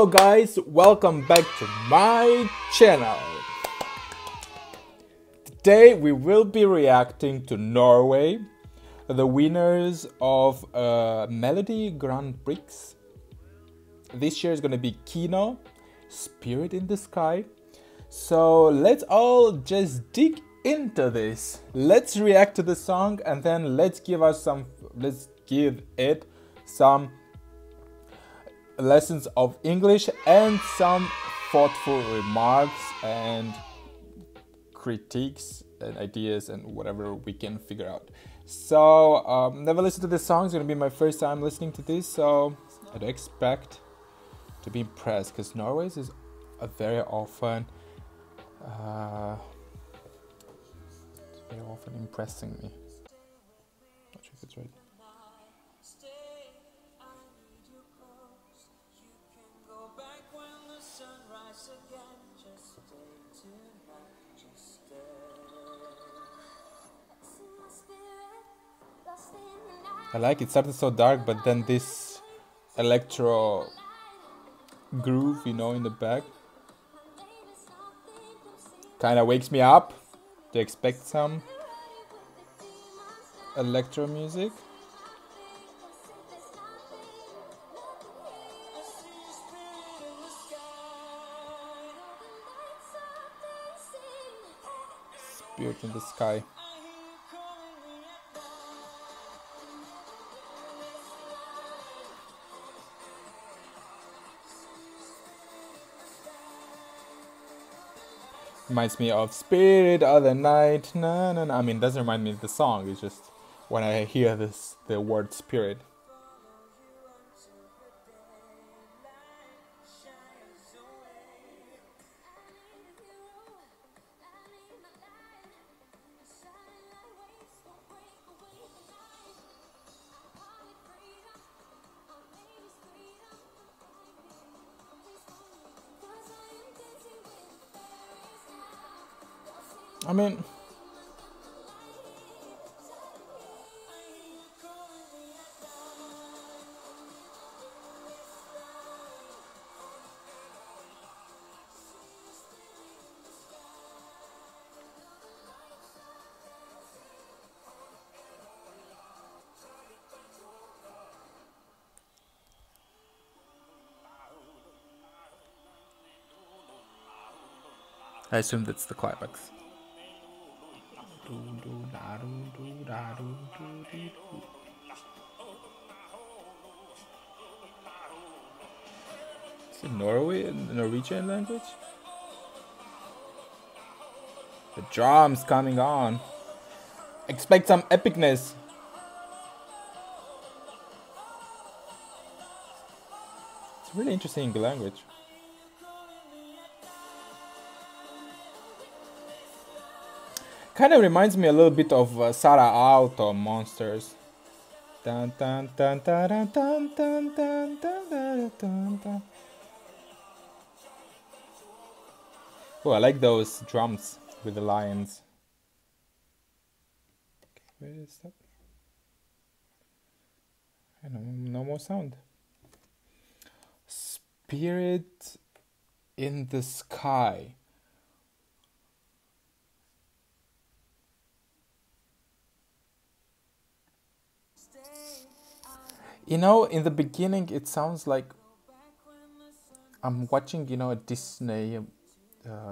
Hello guys, welcome back to my channel. Today we will be reacting to Norway, the winners of Melody Grand Prix. This year is gonna be Keiino, Spirit in the Sky. So let's all just dig into this. Let's react to the song and then let's give it some lessons of English and some thoughtful remarks and critiques and ideas and whatever we can figure out. So never listened to this song. It's gonna be my first time listening to this, so I'd expect to be impressed because Norway's is very often impressing me. Not sure if it's right. I like it. Started so dark, but then this electro groove, you know, in the back kind of wakes me up to expect some electro music. Spirit in the Sky. Reminds me of Spirit of the Night. Na, na, na. I mean, it doesn't remind me of the song. It's just when I hear the word spirit. I mean, I assume that's the climax. Is it Norway in the Norwegian language? The drums coming on. Expect some epicness. It's really interesting language. Kind of reminds me a little bit of Sarah Auto Monsters. Dun, dun, dun, dun, dun, dun, dun, dun, dun, dun, dun. Oh, I like those drums with the lions. Okay, where is that? I know, no more sound. Spirit in the Sky. You know, in the beginning, it sounds like I'm watching, you know, a Disney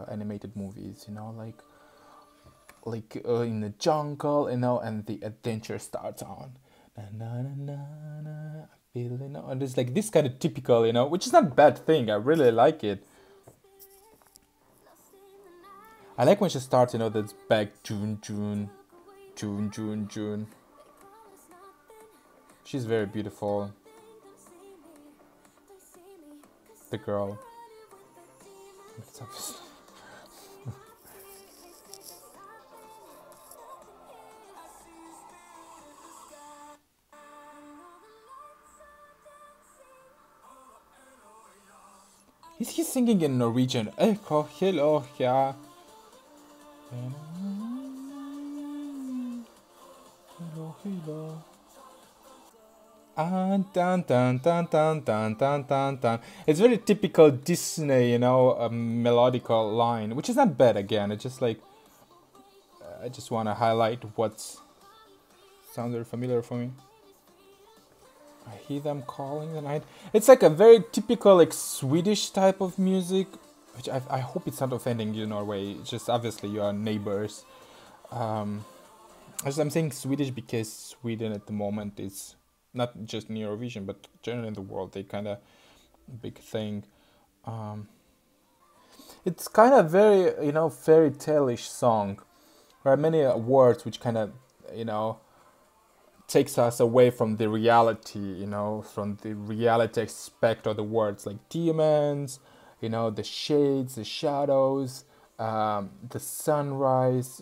animated movies, you know, like in the jungle, you know, and the adventure starts on. Na, na, na, na, na, I feel, you know, and it's like this kind of typical, you know, which is not a bad thing. I really like it. I like when she starts, you know, that's back June, June, June, June, June. She's very beautiful. The girl. Is he singing in Norwegian? Eko, hello, ja. Hello, hello. Dun, dun, dun, dun, dun, dun, dun, dun. It's very typical Disney, you know, a melodical line, which is not bad again. It's just like, I just want to highlight what sounds very familiar for me. I hear them calling the night. It's like a very typical like Swedish type of music, which I hope it's not offending you, Norway. It's just obviously you are neighbors. I'm saying Swedish because Sweden at the moment is not just in Eurovision, but generally in the world, they kind of big thing. It's kind of very, you know, fairy tale-ish song. There are many words which kind of, you know, takes us away from the reality, you know, from the reality aspect of the words, like demons, you know, the shades, the shadows, the sunrise,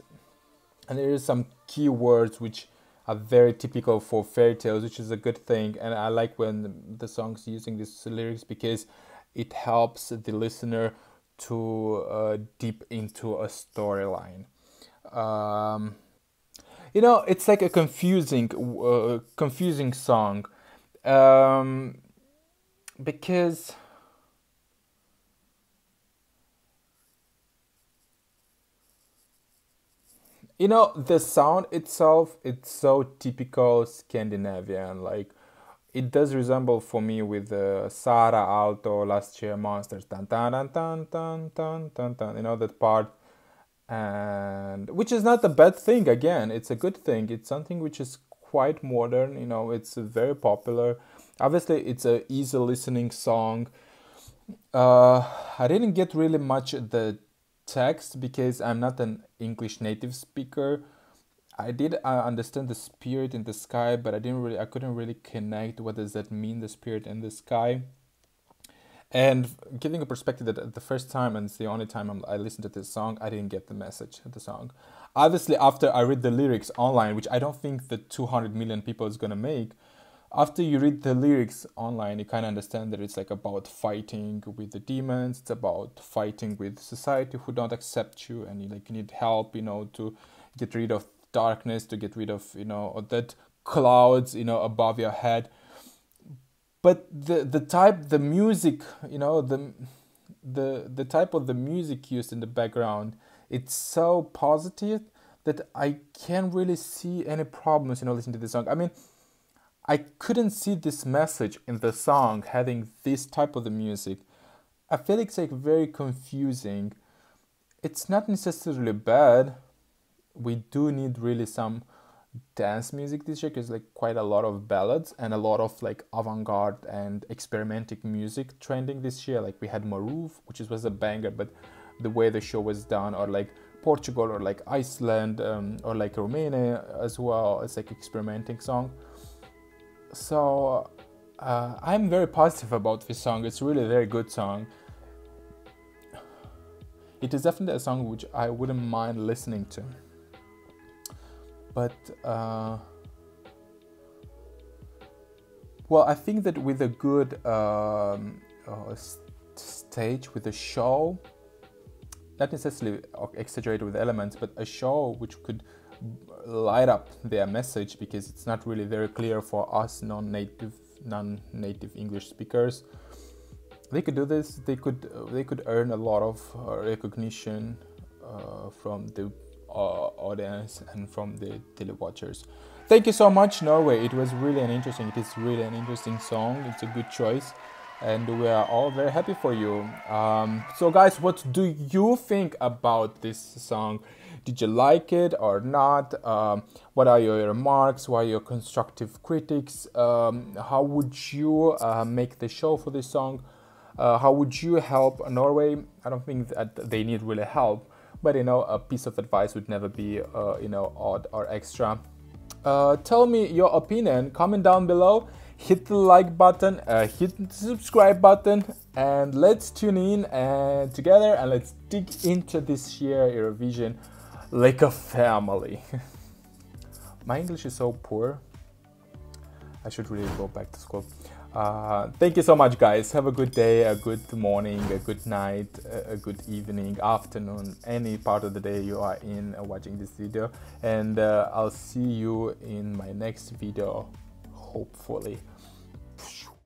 and there is some key words which are very typical for fairy tales, which is a good thing. And I like when the song's using these lyrics because it helps the listener to deep into a storyline. You know, it's like a confusing song, because you know the sound itself. It's so typical Scandinavian. Like it does resemble for me with Sara Alto last year Monsters. Dun, dun, dun, dun, dun, dun, dun, dun. You know that part. And which is not a bad thing. Again, it's a good thing. It's something which is quite modern, you know. It's very popular. Obviously it's a easy listening song. I didn't get really much the text because I'm not an English native speaker. I did understand the spirit in the sky, but I couldn't really connect what does that mean, the spirit in the sky. And giving a perspective that the first time, and it's the only time I listened to this song, I didn't get the message of the song. Obviously, after I read the lyrics online, which I don't think the 200 million people is going to make, after you read the lyrics online, you kind of understand that it's like about fighting with the demons, it's about fighting with society who don't accept you, and you need help, you know, to get rid of darkness, to get rid of, you know, that clouds, you know, above your head. But the music, you know, the type of the music used in the background, it's so positive that I can't really see any problems, you know, listening to the song. I mean, I couldn't see this message in the song having this type of the music. I feel it's like very confusing. It's not necessarily bad. We do need really some dance music this year because like quite a lot of ballads and a lot of like avant-garde and experimental music trending this year. Like we had Marouf, which was a banger, but the way the show was done, or like Portugal, or like Iceland, or like Romania as well. It's like experimenting song. So I'm very positive about this song. It's really a very good song. It is definitely a song which I wouldn't mind listening to. But, well, I think that with a good stage, with a show, not necessarily exaggerated with elements, but a show which could light up their message, because it's not really very clear for us non-native English speakers. They could do this. They could earn a lot of recognition from the audience and from the telewatchers. Thank you so much, Norway. It is really an interesting song. It's a good choice, and we are all very happy for you. So guys, what do you think about this song? Did you like it or not? What are your remarks? What are your constructive critics? How would you make the show for this song? How would you help Norway? I don't think that they need really help, but you know, a piece of advice would never be you know, odd or extra. Tell me your opinion. Comment down below. Hit the like button. Hit the subscribe button, and let's tune in together, and let's dig into this year Eurovision like a family. My English is so poor. I should really go back to school. Thank you so much, guys. Have a good day, a good morning, a good night, a good evening, afternoon, any part of the day you are in watching this video. And I'll see you in my next video. hopefully.